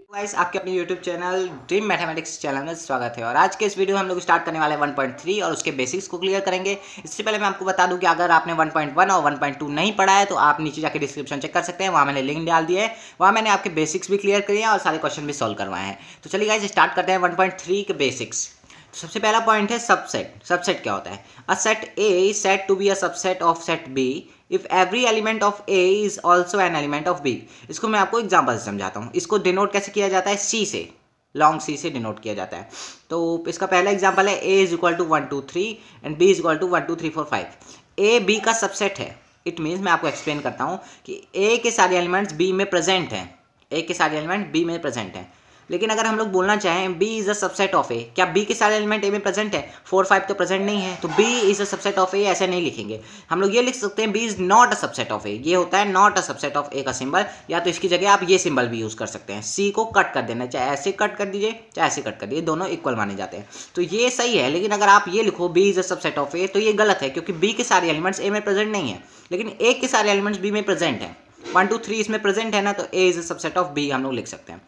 Guys, आपके अपने YouTube channel dream mathematics channel में स्वागत है। और आज के इस वीडियो में हम लोग स्टार्ट करने वाले हैं 1.3 और उसके बेसिक्स को क्लियर करेंगे। इससे पहले मैं आपको बता दूं कि अगर आपने 1.1 और 1.2 नहीं पढ़ा है तो आप नीचे जाके डिस्क्रिप्शन चेक कर सकते हैं, वहाँ मैंने लिंक डाल दिया है। वहाँ मैंने आपके बेसिक्स भी क्लियर किए हैं और सारे क्वेश्चन भी सॉल्व करवाए हैं। तो चलिए गाइस, स्टार्ट करते हैं 1.3 के बेसिक्स। सबसे पहला पॉइंट है सबसेट। सबसेट क्या होता है? A set A is said to be a subset of set B if every element of A is also an element of B. इसको मैं आपको एग्जांपल से समझाता हूँ। इसको डिनोट कैसे किया जाता है? सी से, लॉन्ग सी से डिनोट किया जाता है। तो इसका पहला एग्जांपल है A is equal to 1 2 3 and B is equal to 1 2 3 4 5। A B का सबसेट है। इट मीन्स मैं आपको एक्सप्लेन करता हूँ कि ए के सारे एलिमेंट्स बी में प्रेजेंट हैं। ए के सारे एलिमेंट बी में प्रेजेंट हैं। लेकिन अगर हम लोग बोलना चाहें b is a subset of A, क्या b के सारे एलिमेंट ए में प्रेजेंट है? 4 5 तो प्रेजेंट नहीं है, तो b is a subset of A ऐसे नहीं लिखेंगे। हम लोग ये लिख सकते हैं b is not a subset of A. ये होता है not a subset of A का सिंबल, या तो इसकी जगह आप ये सिंबल भी यूज कर सकते हैं। c को कट कर देना, चाहे ऐसे कट कर दीजिए चाहे ऐसे कट कर दीजिए, दोनों इक्वल माने जाते हैं। तो ये सही है। लेकिन अगर आप ये लिखो b is a subset of A तो ये गलत है, क्योंकि b के सारे एलिमेंट्स ए में प्रेजेंट नहीं है, लेकिन a के सारे एलिमेंट्स b में प्रेजेंट है। 1 2 3 इसमें प्रेजेंट है ना, तो a is a subset of b हम लोग लिख सकते हैं।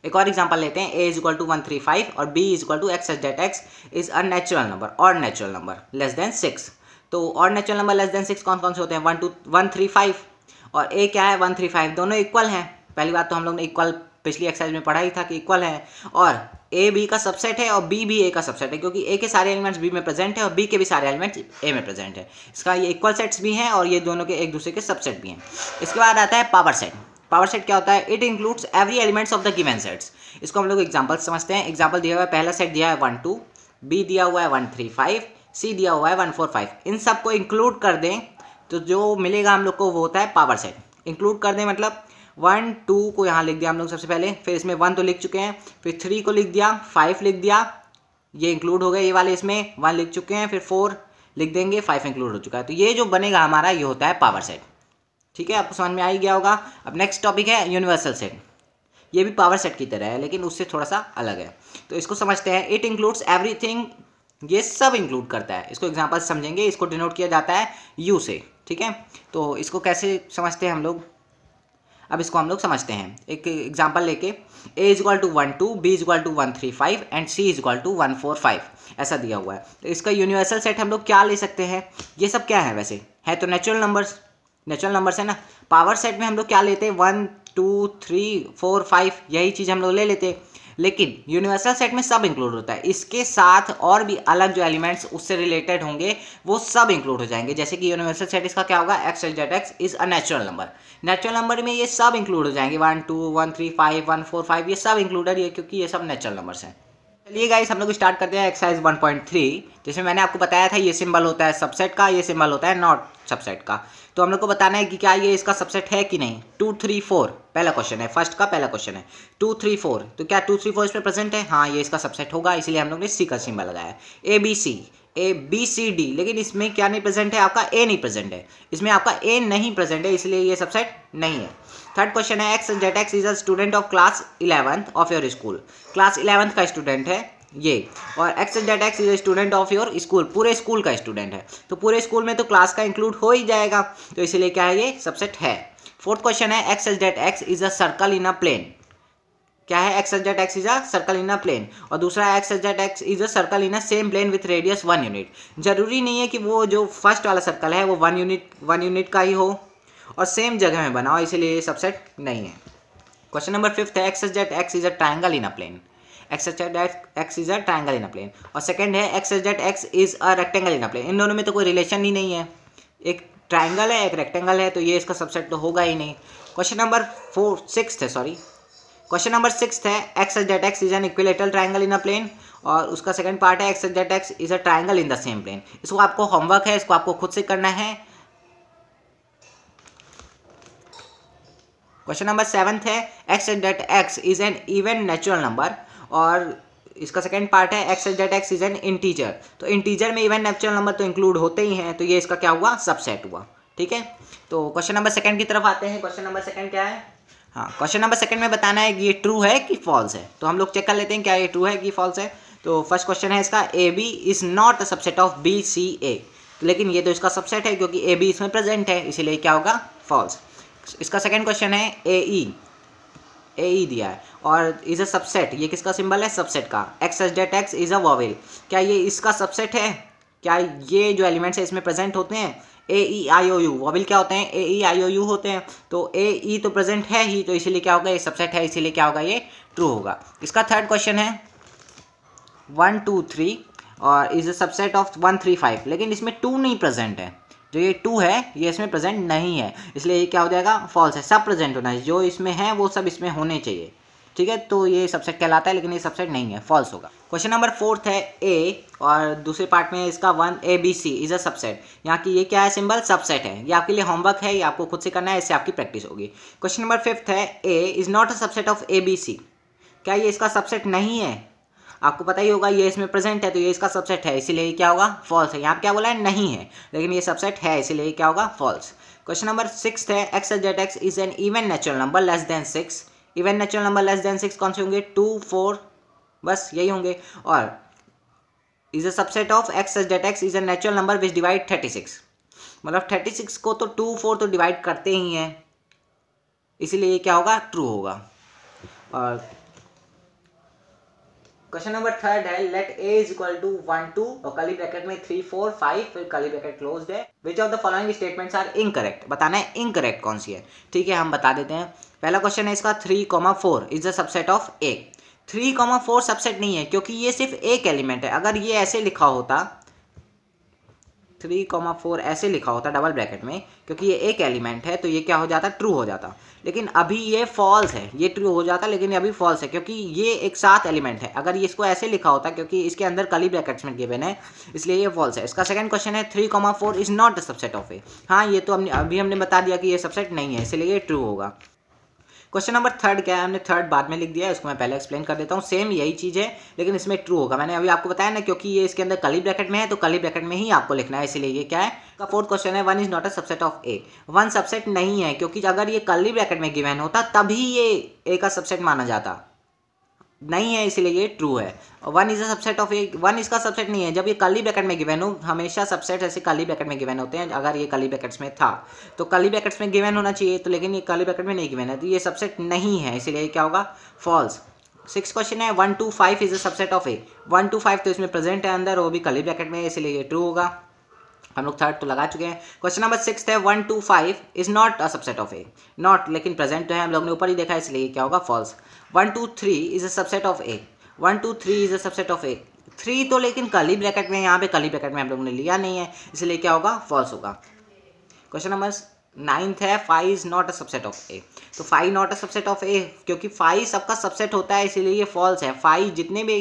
एक और एग्जांपल लेते हैं। a इज इक्वल टू 135 और b is equal to x H that x is a natural number और नेचुरल नंबर लेस देन 6। तो और नेचुरल नंबर लेस देन 6 कौन कौन से होते हैं? 135 और a क्या है? 135। दोनों इक्वल हैं। पहली बात तो हम लोग ने इक्वल पिछली एक्सरसाइज में पढ़ा ही था कि इक्वल है। और a b का सबसेट है और b भी a का सबसेट है, क्योंकि a के सारे एलिमेंट्स b में प्रेजेंट है और b के भी सारे एलिमेंट्स a में प्रेजेंट है। इसका ये इक्वल सेट्स भी हैं और ये दोनों के एक दूसरे के सबसेट भी हैं। इसके बाद आता है पावर सेट। पावर सेट क्या होता है? It includes every elements of the given sets. इसको हम लोग एग्जांपल समझते हैं। एग्जांपल दिया हुआ है, पहला सेट दिया है 1 2, बी दिया हुआ है 1 3 5, सी दिया हुआ है 1 4 5। इन सब को इंक्लूड कर दें तो जो मिलेगा हम लोग को वो होता है पावर सेट। इंक्लूड कर दें मतलब 1 2 को यहाँ लिख दिया हम लोग सबसे पहले, फिर इसमें 1 तो लिख चुके हैं, फिर 3 को लिख दिया, 5 लिख दिया, ये इंक्लूड हो गया ये वाले, इसमें 1 लिख चुके हैं, फिर 4 लिख देंगे, 5 इंक्लूड हो चुका है। तो ये जो बनेगा हमारा ये होता है पावर सेट। ठीक है, आपको समझ में आ ही गया होगा। अब नेक्स्ट टॉपिक है यूनिवर्सल सेट। ये भी पावर सेट की तरह है लेकिन उससे थोड़ा सा अलग है। तो इसको समझते हैं। इट इंक्लूड्स एवरीथिंग, ये सब इंक्लूड करता है। इसको एग्जांपल समझेंगे। इसको डिनोट किया जाता है यू से। ठीक है, तो इसको कैसे समझते हैं हम लोग? अब इसको हम लोग समझते हैं एक एग्जांपल लेके। a is equal to 1 2, b is equal to 1 3 5 and c is equal to 1 4 5 ऐसा दिया हुआ है। तो इसका यूनिवर्सल सेट हम लोग क्या ले सकते हैं? ये सब क्या है? वैसे है तो नेचुरल नंबर्स, नेचुरल नंबर्स है ना। पावर सेट में हम लोग क्या लेते हैं? 1 2 3 4 5 यही चीज़ हम लोग ले लेते हैं। लेकिन यूनिवर्सल सेट में सब इंक्लूड होता है। इसके साथ और भी अलग जो एलिमेंट्स उससे रिलेटेड होंगे वो सब इंक्लूड हो जाएंगे। जैसे कि यूनिवर्सल सेट इसका क्या होगा? X H Z x is a natural number. Natural number में ये सब इंक्लूड हो जाएंगे। 1 2 1 3 5 1 4 5 ये सब इंक्लूडेड है, क्योंकि ये सब नेचुरल नंबर्स हैं। चलिए गाइस, हम लोग स्टार्ट करते हैं एक्सरसाइज 1.3, जिसमें मैंने आपको बताया था ये सिंबल होता है सबसेट का, ये सिंबल होता है नॉट सबसेट का। तो हम लोग को बताना है कि क्या ये इसका सबसेट है कि नहीं। 2 3 4 पहला क्वेश्चन है, फर्स्ट का पहला क्वेश्चन है। 2 3 4 तो क्या 2 3 4 इसमें प्रेजेंट है? हाँ, ये इसका सबसेट होगा, इसलिए हम लोग ने सी का सिंबल लगाया। ए बी सी डी, लेकिन इसमें क्या नहीं प्रेजेंट है? आपका ए नहीं प्रेजेंट है। इसमें आपका ए नहीं प्रेजेंट है, इसलिए ये सबसेट नहीं है। थर्ड क्वेश्चन है x Z x is a student of class 11th of your school. Class 11th का स्टूडेंट है ये, और x Z x is a student of your school, पूरे स्कूल का स्टूडेंट है। तो पूरे स्कूल में तो क्लास का इंक्लूड हो ही जाएगा, तो इसलिए क्या है? ये सबसेट है। फोर्थ क्वेश्चन है x Z x is a circle in a plane. क्या है? X Z x is a circle in a plane, और दूसरा x Z x is a circle in a same plane with radius 1 unit. जरूरी नहीं है कि वो जो फर्स्ट वाला सर्कल है वो 1 यूनिट का ही हो और सेम जगह में बना हो, इसीलिए ये सबसेट नहीं है। क्वेश्चन नंबर 5 है x Z x is a triangle in a plane. X Z x is a triangle in a plane, और सेकंड है x Z x is a rectangle in a plane. इन दोनों में तो कोई रिलेशन ही नहीं है, एक ट्रायंगल है एक रेक्टेंगल है, तो ये इसका सबसेट तो होगा ही नहीं। क्वेश्चन नंबर 6 है x Z x is an equilateral triangle in a plane, और उसका सेकंड पार्ट है x Z x is a triangle in the same plane. इसको आपको होमवर्क है, इसको आपको खुद से करना है। क्वेश्चन नंबर 7 है x Z x is N even natural number, और इसका सेकंड पार्ट है x Z x is N integer. तो इंटीजर में इवन नेचुरल नंबर तो इंक्लूड होते ही हैं, तो ये इसका क्या हुआ? सबसेट हुआ। ठीक है, तो क्वेश्चन नंबर 2 की तरफ आते हैं। क्वेश्चन नंबर 2 क्या है? हाँ, क्वेश्चन नंबर 2 में बताना है कि ये ट्रू है कि फॉल्स है। तो हम लोग चेक कर लेते हैं क्या ये ट्रू है कि फॉल्स है। तो फर्स्ट क्वेश्चन है इसका, A B is not a subset of B C A. लेकिन ये तो इसका सबसेट है, क्योंकि ए बी इसमें प्रेजेंट है, इसीलिए क्या होगा? फॉल्स। इसका सेकेंड क्वेश्चन है ए दिया है और इज अ सबसेट, ये किसका सिंबल है? सबसेट का। X such that x is a vowel, क्या ये इसका सबसेट है? क्या ये जो एलिमेंट्स है इसमें प्रेजेंट होते हैं? ए ई आई ओ यू, वॉवेल क्या होते हैं? ए ई आई ओ यू होते हैं। तो ए ई तो प्रेजेंट है ही, तो इसीलिए क्या होगा? ये सबसेट है, इसीलिए क्या होगा? ये ट्रू होगा। इसका थर्ड क्वेश्चन है 1 2 3 और इज अ सबसेट ऑफ 1 3 5, लेकिन इसमें 2 नहीं प्रेजेंट है। जो ये 2 है ये इसमें प्रेजेंट नहीं है, इसलिए ये क्या हो जाएगा? फॉल्स है। सब प्रेजेंट होना है, जो इसमें है वो सब इसमें होने चाहिए, ठीक है? तो ये सबसेट कहलाता है, लेकिन ये सबसेट नहीं है, फॉल्स होगा। क्वेश्चन नंबर 4 है ए और दूसरे पार्ट में इसका 1 ABC इज अ सबसेट। यहाँ की ये क्या है? सिंबल सबसेट है। ये आपके लिए होमवर्क है, ये आपको खुद से करना है, इससे आपकी प्रैक्टिस होगी। क्वेश्चन नंबर 5 है A is not a subset of ABC, क्या ये इसका सबसेट नहीं है? आपको पता ही होगा ये इसमें प्रेजेंट है, तो ये इसका सबसेट है, इसीलिए क्या होगा? फॉल्स है। यहाँ पे क्या बोला है? नहीं है, लेकिन ये सबसेट है, इसीलिए क्या होगा? फॉल्स। क्वेश्चन नंबर 6 है x such that x is N even natural number less than 6। Even natural number less than 6 कौन से होंगे? 2 4, बस यही होंगे। और is a subset of x such that x is a natural number which divide 36, मतलब 36 को तो 2 4 तो डिवाइड करते ही हैं, इसीलिए ये क्या होगा? ट्रू होगा। और क्वेश्चन नंबर 3 है let a is equal to 1 2 और कर्ली ब्रैकेट में 3 4 5 फिर कर्ली ब्रैकेट क्लोज्ड है। Which of the following statements are incorrect, बताना है इनकरेक्ट कौन सी है, ठीक है? हम बता देते हैं। पहला क्वेश्चन है इसका 3,4 is the subset of a। 3,4 subset नहीं है, क्योंकि ये सिर्फ एक एलिमेंट है। अगर ये ऐसे लिखा होता 3,4 ऐसे लिखा होता डबल ब्रैकेट में, क्योंकि ये एक एलिमेंट है, तो ये क्या हो जाता? ट्रू हो जाता। लेकिन अभी ये फॉल्स है, ये ट्रू हो जाता, लेकिन अभी फॉल्स है क्योंकि ये एक साथ एलिमेंट है। अगर ये इसको ऐसे लिखा होता, क्योंकि इसके अंदर कर्ली ब्रैकेट्स में गिवन है, इसलिए ये फॉल्स है। इसका सेकंड क्वेश्चन है 3,4 is not the subset of A. हाँ, ये तो अभी हमने बता दिया कि ये सबसेट नहीं है, इसलिए ये ट्रू होगा। क्वेश्चन नंबर 3 क्या है? हमने 3 बाद में लिख दिया है, उसको मैं पहले एक्सप्लेन कर देता हूँ। सेम यही चीज़ है, लेकिन इसमें ट्रू होगा। मैंने अभी आपको बताया ना, क्योंकि ये इसके अंदर कर्ली ब्रैकेट में है, तो कर्ली ब्रैकेट में ही आपको लिखना है, इसीलिए ये क्या है? का फोर्थ क्वेश्चन है 1 is not a subset of A. 1 subset नहीं है, क्योंकि अगर ये कर्ली ब्रैकेट में गिवन होता तभी ये ए का सबसेट माना जाता, नहीं है, इसीलिए ये ट्रू है। 1 is a subset of A, 1 इसका सबसेट नहीं है। जब ये कर्ली ब्रैकेट में गिवन हो, हमेशा सबसेट ऐसे कर्ली ब्रैकेट में गिवन होते हैं। अगर ये कर्ली ब्रैकेट्स में था तो कर्ली ब्रैकेट्स में गिवन होना चाहिए, तो लेकिन ये कर्ली ब्रैकेट में नहीं गिवन है, तो ये सबसेट नहीं है, इसीलिए ये क्या होगा? फॉल्स। 6 क्वेश्चन है 1 2 5 is a subset of A. 1 2 5 तो इसमें प्रेजेंट है अंदर, वो भी कर्ली ब्रैकेट में है, इसलिए ये ट्रू होगा। हम लोग 3 तो लगा चुके हैं। क्वेश्चन नंबर 6 है 1 2 5 is not a subset of A. Not, लेकिन प्रेजेंट तो है, हम लोग ने ऊपर ही देखा है, इसलिए क्या होगा? False. 1 2 3 is a subset of A. 1 2 3 is a subset of A. 3 तो लेकिन कर्ली ब्रैकेट में, यहाँ पे कर्ली ब्रैकेट में हम लोग ने लिया नहीं है, इसलिए क्या होगा? फॉल्स होगा। क्वेश्चन नंबर 9 है 5 is not a subset of A. तो 5 not a subset of A, क्योंकि 5 सबका सबसेट होता है, इसीलिए ये फॉल्स है। 5 जितने भी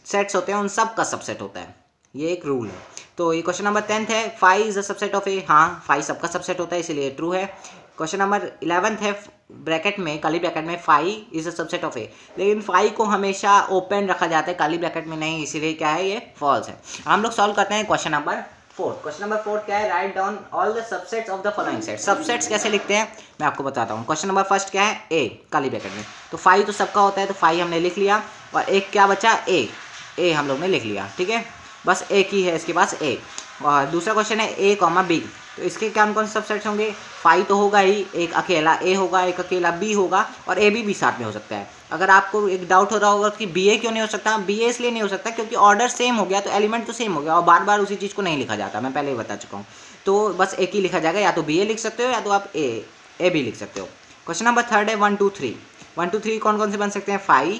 सेट्स होते हैं उन सब का सबसेट होता है, ये एक रूल है। तो ये क्वेश्चन नंबर 10 है 5 is a subset of A. हाँ, 5 सबका सबसेट होता है, इसीलिए ट्रू है। क्वेश्चन नंबर 11 है ब्रैकेट में, कर्ली ब्रैकेट में 5 इज अ सबसेट ऑफ ए, लेकिन 5 को हमेशा ओपन रखा जाता है, कर्ली ब्रैकेट में नहीं, इसीलिए क्या है? ये फॉल्स है। हम लोग सॉल्व करते हैं क्वेश्चन नंबर 4। क्वेश्चन नंबर 4 क्या है? Write down all the subsets of the following set. Subsets कैसे लिखते हैं मैं आपको बताता हूँ। क्वेश्चन नंबर 1 क्या है? ए, कर्ली ब्रैकेट में, तो 5 तो सबका होता है, तो 5 हमने लिख लिया, और एक क्या बचा? ए हम लोग ने लिख लिया, ठीक है? बस एक ही है इसके पास, ए। और दूसरा क्वेश्चन है ए कॉमा बी, तो इसके कौन कौन से सबसेट्स होंगे? 5 तो होगा ही, एक अकेला ए होगा, एक अकेला बी होगा, और ए भी साथ में हो सकता है। अगर आपको एक डाउट हो रहा होगा कि बी ए क्यों नहीं हो सकता, बी ए इसलिए नहीं हो सकता क्योंकि ऑर्डर सेम हो गया, तो एलिमेंट तो सेम हो गया, और बार बार उसी चीज़ को नहीं लिखा जाता, मैं पहले ही बता चुका हूँ। तो बस एक ही लिखा जाएगा, या तो बी ए लिख सकते हो, या तो आप ए भी लिख सकते हो। क्वेश्चन नंबर 3 है 1 2 3। 1 2 3 कौन कौन से बन सकते हैं? 5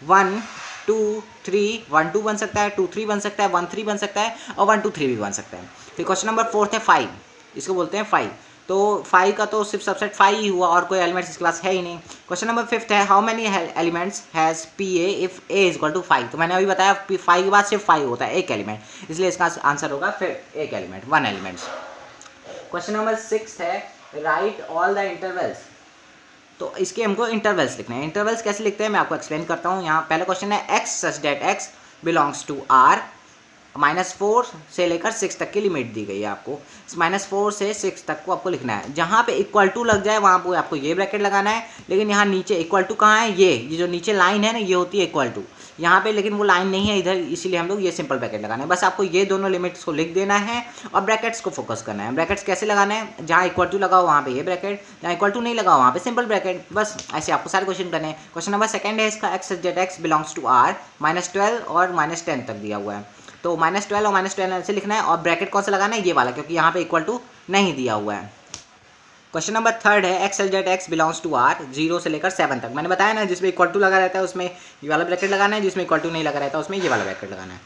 1 2 3, 1 2 बन सकता है, 2 3 बन सकता है, 1 3 बन सकता है, और 1 2 3 भी बन सकता है। फिर क्वेश्चन नंबर 4 है 5, इसको बोलते हैं 5, तो 5 का तो सिर्फ सबसेट 5 ही हुआ, और कोई एलिमेंट्स इसके पास है ही नहीं। क्वेश्चन नंबर 5 है how many elements has P A if A is equal to 5। तो मैंने अभी बताया 5 के बाद सिर्फ 5 होता है, एक एलिमेंट, इसलिए इसका आंसर होगा फिर एक एलिमेंट, 1 एलिमेंट्स। क्वेश्चन नंबर 6 है राइट ऑल द इंटरवल्स। तो इसके हमको इंटरवल्स लिखने हैं। इंटरवल्स कैसे लिखते हैं मैं आपको एक्सप्लेन करता हूँ। यहाँ पहला क्वेश्चन है x such that x belongs to R, -4 से लेकर 6 तक की लिमिट दी गई है आपको। -4 से 6 तक को आपको लिखना है। जहाँ पे इक्वल टू लग जाए वहाँ पे आपको ये ब्रैकेट लगाना है, लेकिन यहाँ नीचे इक्वल टू कहाँ है, ये जो नीचे लाइन है ना, ये होती है इक्वल टू यहाँ पे, लेकिन वो लाइन नहीं है इधर, इसीलिए हम लोग ये सिंपल ब्रैकेट लगाना है। बस आपको ये दोनों लिमिट्स को लिख देना है और ब्रैकेट्स को फोकस करना है। ब्रैकेट्स कैसे लगाना है, जहाँ इक्वल टू लगाओ वहाँ पे ये ब्रैकेट, जहाँ इक्वल टू नहीं लगाओ वहाँ पे सिंपल ब्रैकेट। बस ऐसे आपको सारे क्वेश्चन करने हैं। क्वेश्चन नंबर 2 है इसका, x z x belongs to R, -12 और -10 तक दिया हुआ है। तो -12 और -10 ऐसे लिखना है और ब्रैकेट कौन सा लगाना है, ये वाला, क्योंकि यहाँ पे इक्वल टू नहीं दिया हुआ है। क्वेश्चन नंबर 3 है, x z x belongs to R 0 से लेकर 7 तक। मैंने बताया ना, जिसमें इक्वल टू लगा रहता है उसमें ये वाला ब्रैकेट लगाना है, जिसमें इक्वल टू नहीं लगा रहता है उसमें ये वाला ब्रैकेट लगाना है।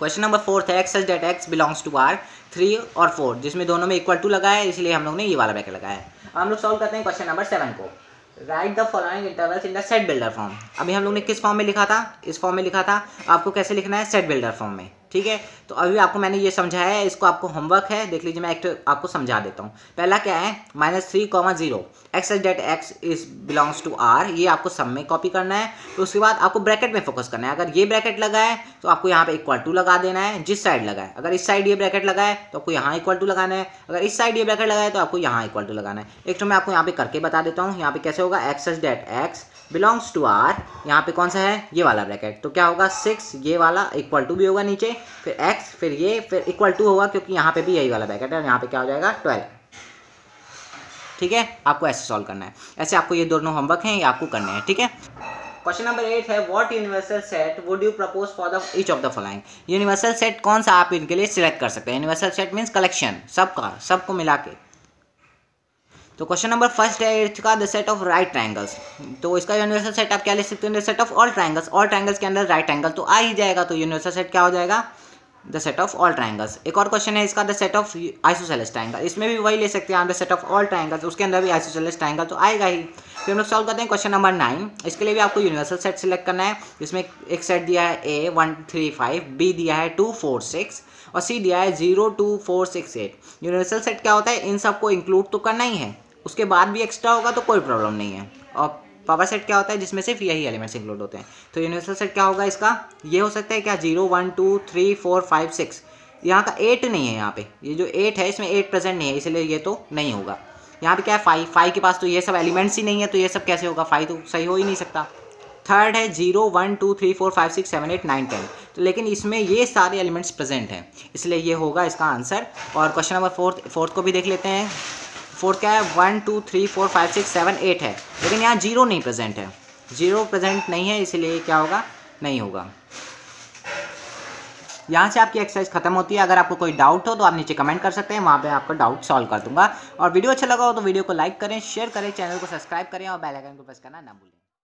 क्वेश्चन नंबर 4 है, x z x belongs to R 3 और 4, जिसमें दोनों में इक्वल टू लगा है, इसलिए हम लोग ने ये वाला ब्रैकेट लगाया है। अब हम लोग सॉल्व करते हैं क्वेश्चन नंबर 7 को। Right the following intervals in the set builder form. अभी हम लोग ने किस फॉर्म में लिखा था, इस फॉर्म में लिखा था। आपको कैसे लिखना है, सेट बिल्डर फॉर्म में, ठीक है। तो अभी आपको मैंने ये समझाया है, इसको आपको होमवर्क है, देख लीजिए। मैं आपको समझा देता हूँ। पहला क्या है, -3, 0 x z x is belongs to R, ये आपको सब में कॉपी करना है। तो उसके बाद आपको ब्रैकेट में फोकस करना है। अगर ये ब्रैकेट लगा है तो आपको यहाँ पे इक्वल टू लगा देना है, जिस साइड लगा है। अगर इस साइड ये ब्रैकेट लगा है तो आपको यहाँ इक्वल टू लगाना है, अगर इस साइड ये ब्रैकेट लगा है तो आपको यहाँ इक्वल टू लगाना है। एक तो मैं आपको यहाँ पे करके बता देता हूँ। यहाँ पे कैसे होगा, x z x belongs to R, यहाँ पे कौन सा है, ये वाला ब्रैकेट, तो क्या होगा 6, ये वाला इक्वल टू भी होगा नीचे, फिर x, फिर ये, फिर इक्वल टू होगा, क्योंकि यहाँ पे भी यही वाला ब्रैकेट है, और यहाँ पे क्या हो जाएगा 12। ठीक है, आपको ऐसे सॉल्व करना है। ऐसे आपको ये दोनों होमवर्क हैं, ये आपको करने हैं, ठीक है। क्वेश्चन नंबर 8 है, what universal set would you propose for the each of the following. Universal set कौन सा आप इनके लिए सिलेक्ट कर सकते हैं। यूनिवर्सल सेट मीन्स कलेक्शन, सबका, सबको मिला के। तो क्वेश्चन नंबर 1 है 8 का, the set of right triangles. तो इसका यूनिवर्सल सेट आप क्या ले सकते हो, the set of all triangles. All triangles के अंदर राइट एंगल तो आ ही जाएगा, तो यूनिवर्सल सेट क्या हो जाएगा, the set of all triangles. एक और क्वेश्चन है इसका, the set of isosceles triangle. इसमें भी वही ले सकते हैं आप, the set of all triangles, उसके अंदर भी आइसोसेलेस ट्रायंगल तो आएगा ही। फिर हम लोग सॉल्व करते हैं क्वेश्चन नंबर 9। इसके लिए भी आपको यूनिवर्सल सेट सिलेक्ट करना है, जिसमें एक सेट दिया है A 1 3 5, B दिया है 2 4 6 और C दिया है 0 2 4 6 8। यूनिवर्सल सेट क्या होता है, इन सबको इंक्लूड तो करना ही है, उसके बाद भी एक्स्ट्रा होगा तो कोई प्रॉब्लम नहीं है। और पावर सेट क्या होता है, जिसमें सिर्फ यही एलिमेंट्स इंक्लूड होते हैं। तो यूनिवर्सल सेट क्या होगा इसका, ये हो सकता है क्या, 0 1 2 3 4 5 6। यहाँ का 8 नहीं है, यहाँ पे ये जो 8 है इसमें 8 प्रेजेंट नहीं है, इसलिए ये तो नहीं होगा। यहाँ पे क्या है 5 के पास तो ये सब एलिमेंट्स ही नहीं है, तो ये सब कैसे होगा, 5 तो सही हो ही नहीं सकता। थर्ड है 0 1 2 3 4 5 6 7 8 9 10, तो लेकिन इसमें ये सारे एलिमेंट्स प्रेजेंट हैं, इसलिए ये होगा इसका आंसर। और क्वेश्चन नंबर 4 को भी देख लेते हैं। 4 क्या है, 1 2 3 4 5 6 7 8 है, लेकिन यहाँ 0 नहीं प्रेजेंट है, 0 प्रेजेंट नहीं है, इसलिए क्या होगा, नहीं होगा। यहाँ से आपकी एक्सरसाइज खत्म होती है। अगर आपको कोई डाउट हो तो आप नीचे कमेंट कर सकते हैं, वहाँ पे आपका डाउट सॉल्व कर दूंगा। और वीडियो अच्छा लगा हो तो वीडियो को लाइक करें, शेयर करें, चैनल को सब्सक्राइब करें और बेल आइकन को प्रेस करना ना भूलें।